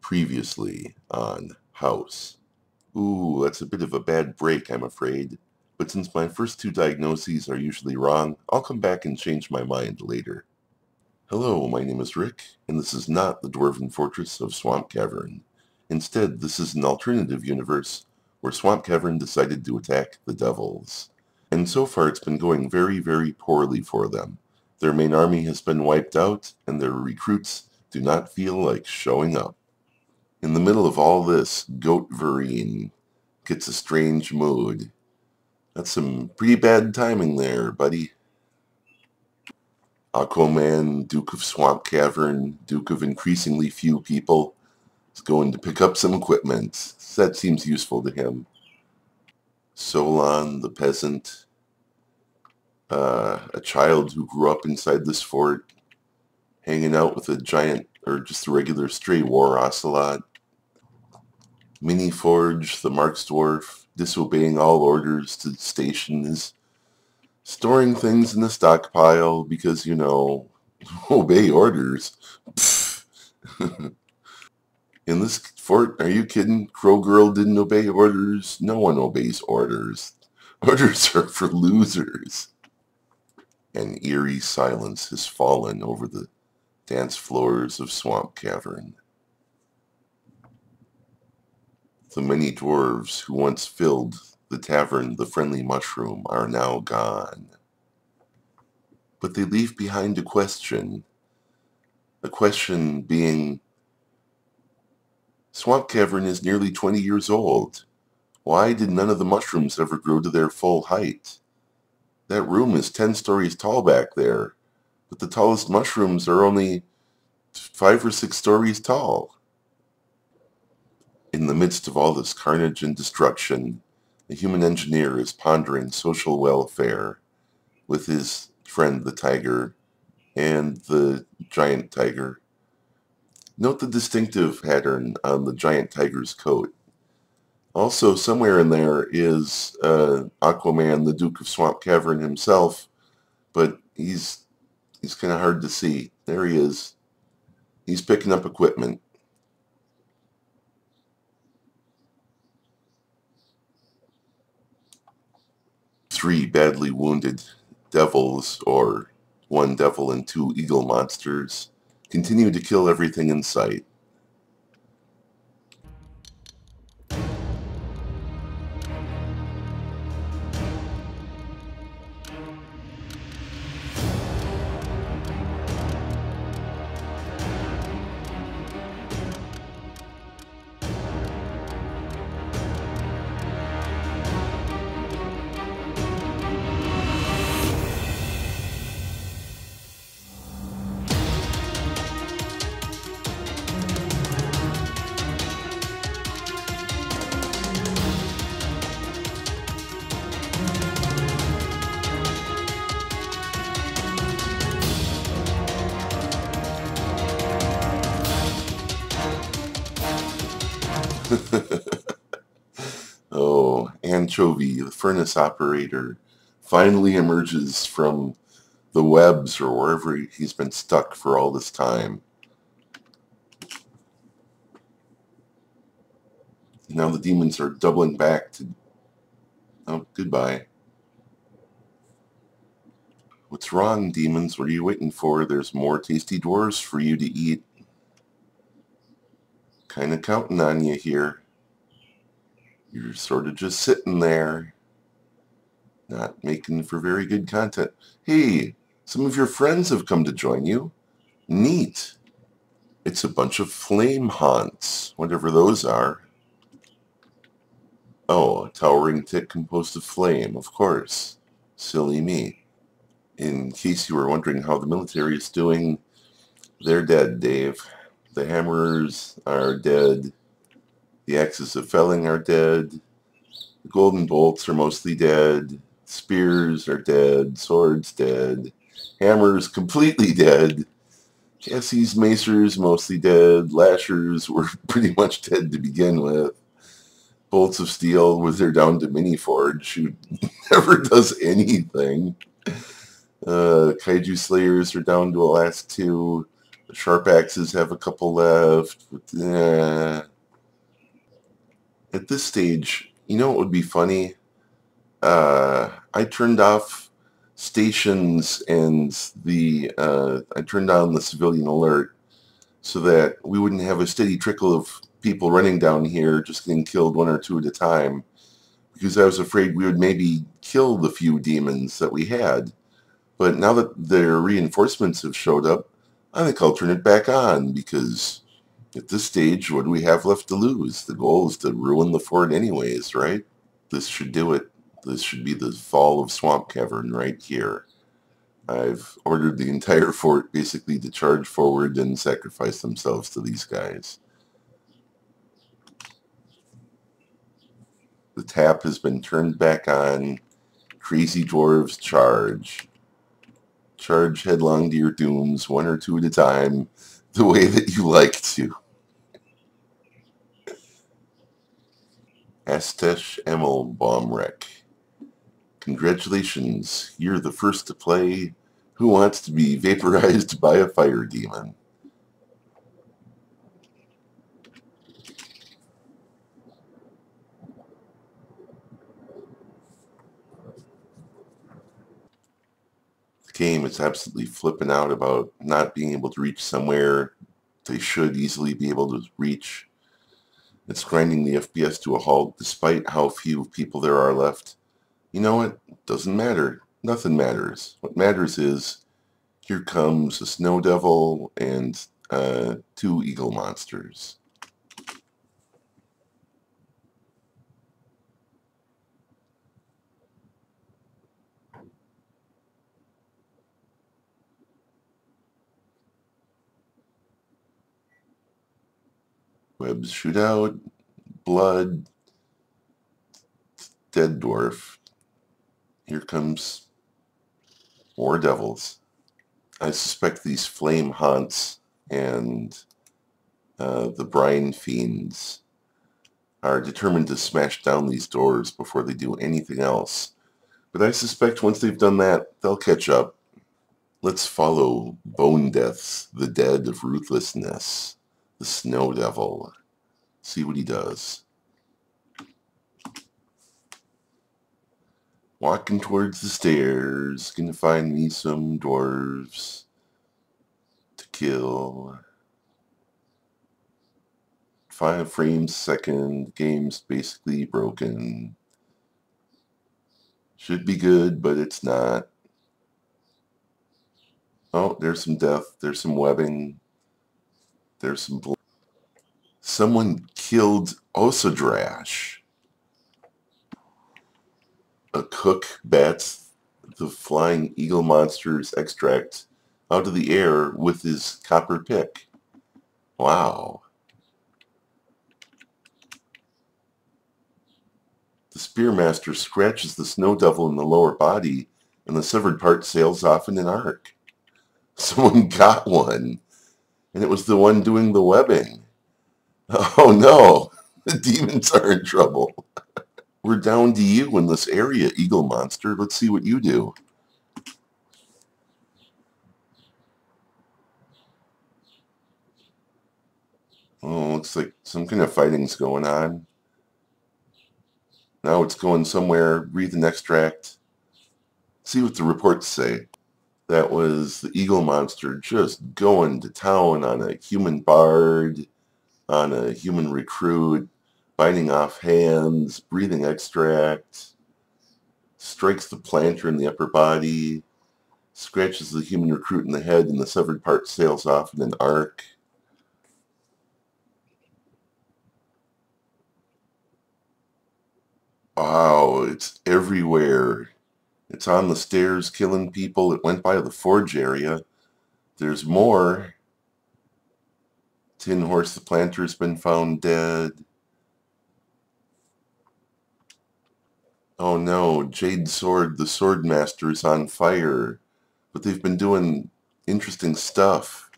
Previously on House. Ooh, that's a bit of a bad break, I'm afraid. But since my first two diagnoses are usually wrong, I'll come back and change my mind later. Hello, my name is Rick, and this is not the Dwarven Fortress of Swampcavern. Instead, this is an alternative universe where Swampcavern decided to attack the devils. And so far it's been going very, very poorly for them. Their main army has been wiped out, and their recruits do not feel like showing up. In the middle of all this, Goat Vereen gets a strange mood. That's some pretty bad timing there, buddy. Aquaman, Duke of Swampcavern, Duke of increasingly few people, is going to pick up some equipment. That seems useful to him. Solon, the peasant, a child who grew up inside this fort, hanging out with a giant, or just a regular stray war ocelot. Mini Forge, the Marks dwarf, disobeying all orders to station, is storing things in the stockpile because, you know, obey orders. In this fort, are you kidding? Crow Girl didn't obey orders? No one obeys orders. Orders are for losers. An eerie silence has fallen over the dance floors of Swampcavern. The many dwarves who once filled the tavern, the Friendly Mushroom, are now gone. But they leave behind a question being, Swampcavern is nearly 20 years old. Why did none of the mushrooms ever grow to their full height? That room is 10 stories tall back there, but the tallest mushrooms are only 5 or 6 stories tall. In the midst of all this carnage and destruction, the human engineer is pondering social welfare with his friend the tiger and the giant tiger. Note the distinctive pattern on the giant tiger's coat. Also, somewhere in there is Aquaman, the Duke of Swampcavern himself, but he's kind of hard to see. There he is. He's picking up equipment. Three badly wounded devils, or one devil and 2 eagle monsters, continue to kill everything in sight. Oh, Anchovy, the furnace operator, finally emerges from the webs or wherever he's been stuck for all this time. Now the demons are doubling back to... Oh, goodbye. What's wrong, demons? What are you waiting for? There's more tasty dwarves for you to eat. Kind of counting on you here. You're sort of just sitting there, not making for very good content. Hey, some of your friends have come to join you. Neat. It's a bunch of flame haunts, whatever those are. Oh, a towering tick composed of flame, of course. Silly me. In case you were wondering how the military is doing, they're dead, Dave. The hammerers are dead. The axes of felling are dead. The golden bolts are mostly dead. Spears are dead. Swords dead. Hammers completely dead. Cassie's macers mostly dead. Lashers were pretty much dead to begin with. Bolts of Steel, they're down to Mini Forge, who never does anything. Kaiju Slayers are down to the last 2. The sharp axes have a couple left. But, at this stage, you know what would be funny? I turned off stations and I turned on the civilian alert so that we wouldn't have a steady trickle of people running down here just getting killed one or two at a time, because I was afraid we would maybe kill the few demons that we had. But now that their reinforcements have showed up, I think I'll turn it back on, because at this stage, what do we have left to lose? The goal is to ruin the fort anyways, right? This should do it. This should be the fall of Swampcavern right here. I've ordered the entire fort basically to charge forward and sacrifice themselves to these guys. The tap has been turned back on. Crazy dwarves, charge. Charge headlong to your dooms, one or two at a time, the way that you like to. Astesh Emil Baumreck. Congratulations, you're the first to play Who Wants to Be Vaporized by a Fire Demon? The game is absolutely flipping out about not being able to reach somewhere they should easily be able to reach. It's grinding the FPS to a halt despite how few people there are left. You know what? Doesn't matter. Nothing matters. What matters is here comes a snow devil and 2 eagle monsters. Webs shoot out. Blood. Dead dwarf. Here comes more devils. I suspect these flame haunts and the brine fiends are determined to smash down these doors before they do anything else. But I suspect once they've done that, they'll catch up. Let's follow Bonedeaths, the dead of Ruthlessness, the snow devil. See what he does. Walking towards the stairs, gonna find me some dwarves to kill. 5 frames a second, game's basically broken. Should be good, but it's not. Oh, there's some death, there's some webbing, there's some blood. Someone killed Osadrash. A cook bats the flying eagle monster's extract out of the air with his copper pick. Wow. The Spearmaster scratches the snow devil in the lower body, and the severed part sails off in an arc. Someone got one, and it was the one doing the webbing. Oh no, the demons are in trouble. We're down to you in this area, eagle monster. Let's see what you do. Oh, looks like some kind of fighting's going on. Now it's going somewhere. Breathe an extract. See what the reports say. That was the eagle monster just going to town on a human bard, on a human recruit, biting off hands, breathing extract, strikes the planter in the upper body, scratches the human recruit in the head, and the severed part sails off in an arc. Wow, it's everywhere. It's on the stairs killing people. It went by the forge area. There's more. Tin Horse the planter's been found dead. Oh no, Jade Sword the swordmaster is on fire. But they've been doing interesting stuff.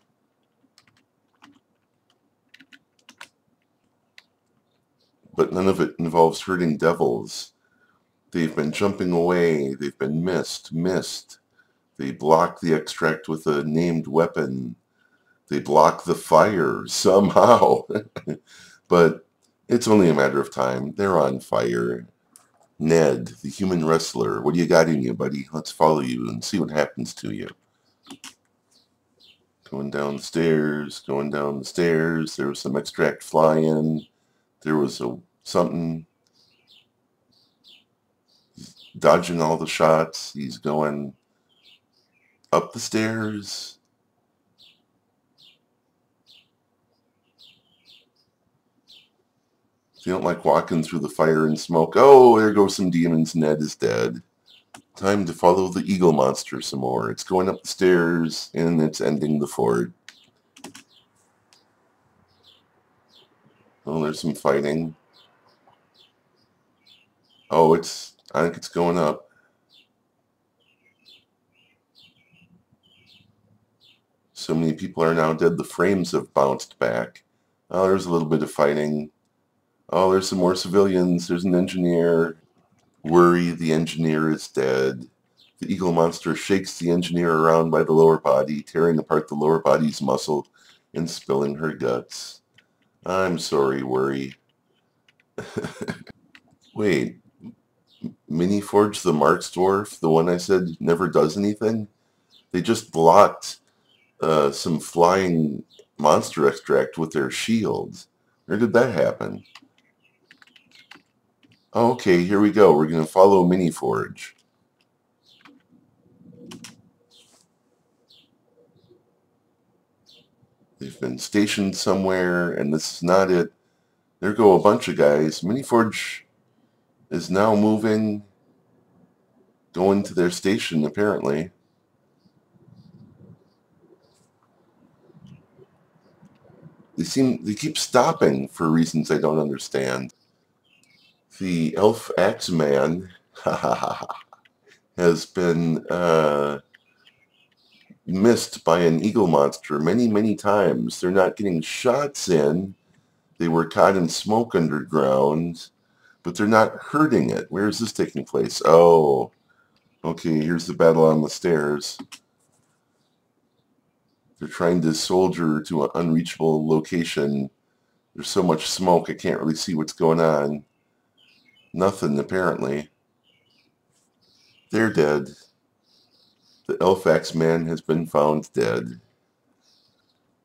But none of it involves hurting devils. They've been jumping away. They've been missed. They block the extract with a named weapon. They block the fire somehow. But it's only a matter of time. They're on fire. Ned, the human wrestler, what do you got in you, buddy? Let's follow you and see what happens to you. Going down the stairs, going down the stairs. There was some extract fly-in. There was something. Dodging all the shots. He's going up the stairs. If you don't like walking through the fire and smoke, oh, there goes some demons. Ned is dead. Time to follow the eagle monster some more. It's going up the stairs, and it's ending the fort. Oh, there's some fighting. Oh, I think it's going up. So many people are now dead, the frames have bounced back. Oh, there's a little bit of fighting. Oh, there's some more civilians. There's an engineer. Worry, the engineer is dead. The eagle monster shakes the engineer around by the lower body, tearing apart the lower body's muscle and spilling her guts. I'm sorry, Worry. Wait, Mini Forge the Marks Dwarf, the one I said never does anything? They just blocked some flying monster extract with their shields. Where did that happen? Oh, okay, here we go. We're going to follow Mini Forge. They've been stationed somewhere, and this is not it. There go a bunch of guys. Mini Forge is now moving, going to their station, apparently. They keep stopping for reasons I don't understand. The elf axeman has been missed by an eagle monster many, many times. They're not getting shots in. They were caught in smoke underground, but they're not hurting it. Where is this taking place? Oh, okay, here's the battle on the stairs. They're trying to soldier to an unreachable location. There's so much smoke, I can't really see what's going on. Nothing, apparently. They're dead. The Elfax man has been found dead.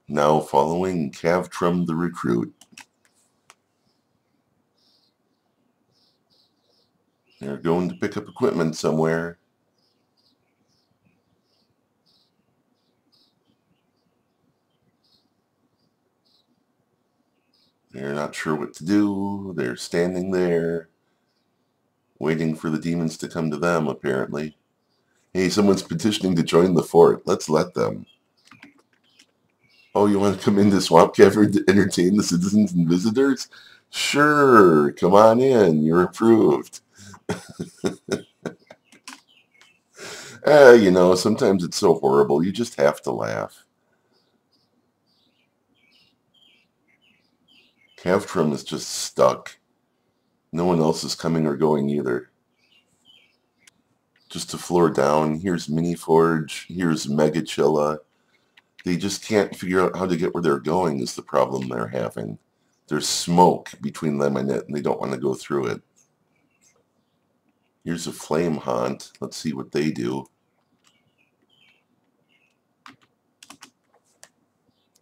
Now following Cavtrum the recruit. They're going to pick up equipment somewhere. They're not sure what to do. They're standing there, waiting for the demons to come to them, apparently. Hey, someone's petitioning to join the fort. Let's let them. Oh, you want to come into Swampcavern to entertain the citizens and visitors? Sure, come on in. You're approved. You know, sometimes it's so horrible, you just have to laugh. Cavtrum is just stuck. No one else is coming or going either. Just a floor down. Here's Mini Forge. Here's Megachilla. They just can't figure out how to get where they're going is the problem they're having. There's smoke between them and it, and they don't want to go through it. Here's a Flame Haunt. Let's see what they do.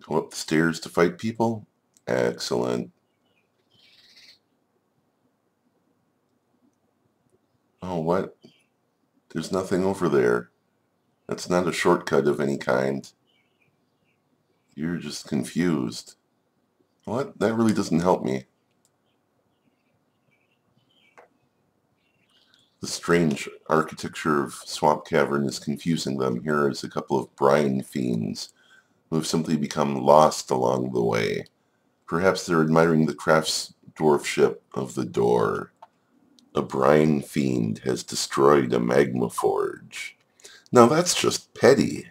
Go up the stairs to fight people? Excellent. Oh, what? There's nothing over there. That's not a shortcut of any kind. You're just confused. What? That really doesn't help me. The strange architecture of Swampcavern is confusing them. Here is a couple of brine fiends who have simply become lost along the way. Perhaps they're admiring the crafts dwarfship of the door. A brine fiend has destroyed a magma forge. Now that's just petty.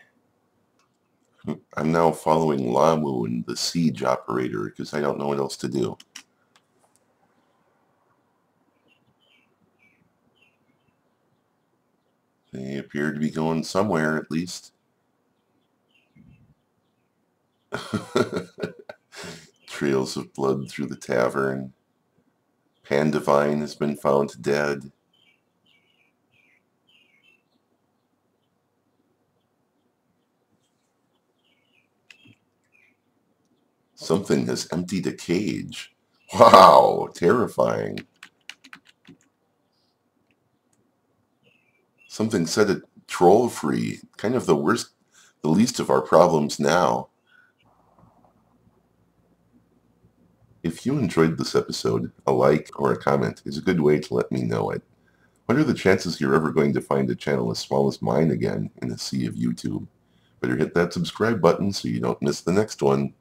I'm now following Lamu and the siege operator because I don't know what else to do. They appear to be going somewhere, at least. Trails of blood through the tavern. Pandavine has been found dead. Something has emptied a cage. Wow, terrifying. Something set a troll free. Kind of the least of our problems now. If you enjoyed this episode, a like or a comment is a good way to let me know it. What are the chances you're ever going to find a channel as small as mine again in a sea of YouTube? Better hit that subscribe button so you don't miss the next one.